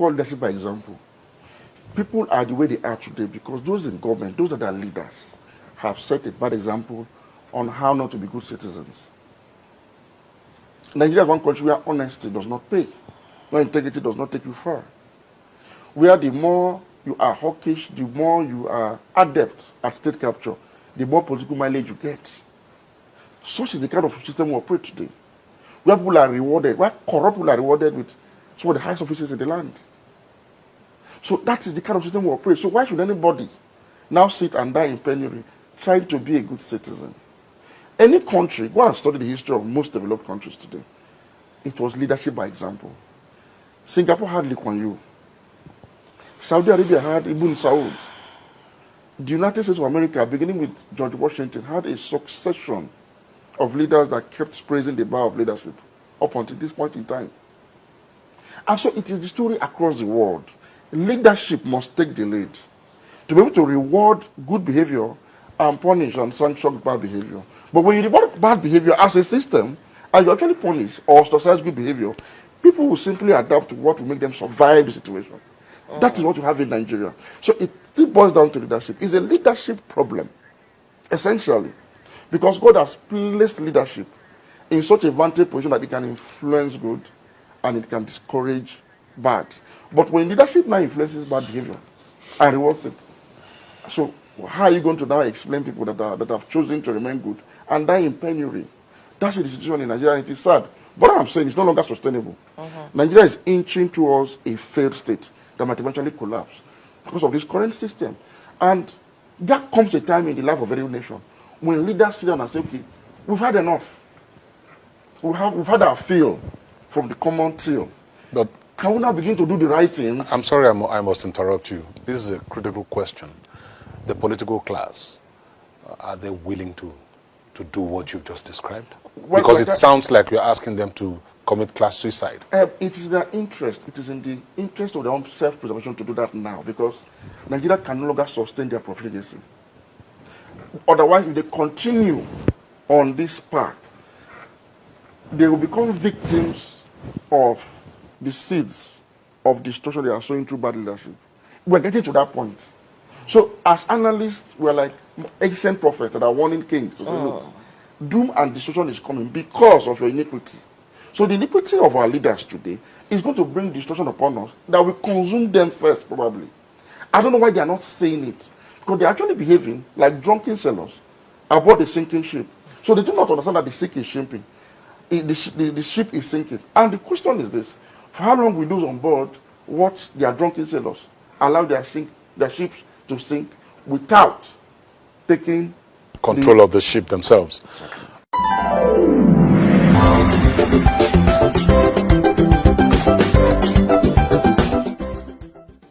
call leadership by example. People are the way they are today because those in government, those that are leaders, have set a bad example on how not to be good citizens. Nigeria is one country where honesty does not pay, where integrity does not take you far. Where the more you are hawkish, the more you are adept at state capture, the more political mileage you get. Such is the kind of system we operate today. Where people are rewarded, where corrupt people are rewarded with some of the highest offices in the land. So that is the kind of system we operate. So why should anybody now sit and die in penury trying to be a good citizen? Any country, go and study the history of most developed countries today. It was leadership by example. Singapore had Lee Kuan Yew. Saudi Arabia had Ibn Saud. The United States of America, beginning with George Washington, had a succession of leaders that kept praising the bar of leadership up until this point in time. And so it is the story across the world. Leadership must take the lead to be able to reward good behavior and punish and sanction bad behavior. But when you reward bad behavior as a system, and you actually punish or ostracize good behavior, people will simply adapt to what will make them survive the situation. That is what you have in Nigeria. So it still boils down to leadership. It's a leadership problem, essentially, because God has placed leadership in such a vantage position that it can influence good and it can discourage bad. But when leadership now influences bad behavior and rewards it, so how are you going to now explain people that have chosen to remain good and die in penury? That's the situation in Nigeria, and it is sad. But what I'm saying is no longer sustainable. Nigeria is inching towards a failed state that might eventually collapse because of this current system. And there comes a time in the life of every nation when leaders sit down and say, okay, we've had enough. We've had our fill from the common till. But can we now begin to do the right things? I'm sorry, I must interrupt you. This is a critical question. The political class, are they willing to do what you've just described? Because it sounds like you're asking them to commit class suicide. It is their interest. It is in the interest of their own self-preservation to do that now, because Nigeria can no longer sustain their profligacy. Otherwise, if they continue on this path, they will become victims of the seeds of destruction they are sowing through bad leadership. We're getting to that point. So, as analysts, we're like ancient prophets that are warning kings to say, look, doom and destruction is coming because of your iniquity. So the iniquity of our leaders today is going to bring destruction upon us that will consume them first, probably. I don't know why they are not saying it. Because they're actually behaving like drunken sailors aboard a sinking ship. So they do not understand that the ship is sinking. The ship is sinking. And the question is this: for how long will those on board watch their drunken sailors allow their ships to sink without taking control of the ship themselves? Exactly.